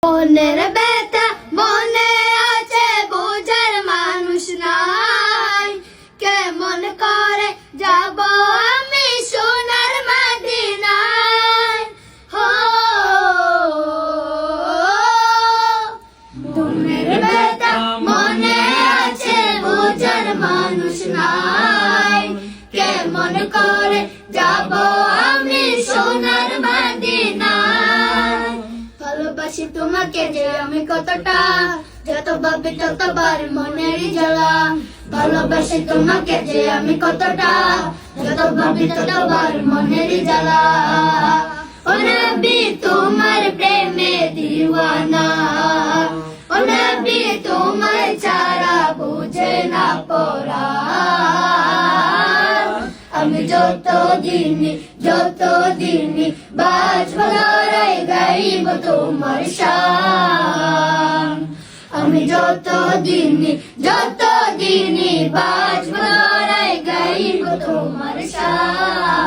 মনের ব্যথা মনে আছে, বোঝার মানুষ নাই। কেমন করে যাব আমি সোনার মদিনায়? হো মনের ব্যথা মনে আছে, বোঝার মানুষ নাই। কেমন করে যাব আমি সোনার মদিনায়? ভালোবাসি তোমাকে যে আমি কতটা, যত ভাবি ততবার মনের জ্বালা। ভালোবাসি তোমাকে যে আমি কতটা, যত ভাবি ততবার মনের জ্বালা। ও নবী তোমার প্রেমে দিওয়ানা, ও নবী তোমার ছাড়া বুঝে না পরাণ। আমি যতদিন বাঁচব লড়াই গাইব তোমার শান। আমি যতদিন বাঁচব লড়াই গাইব তোমার শান।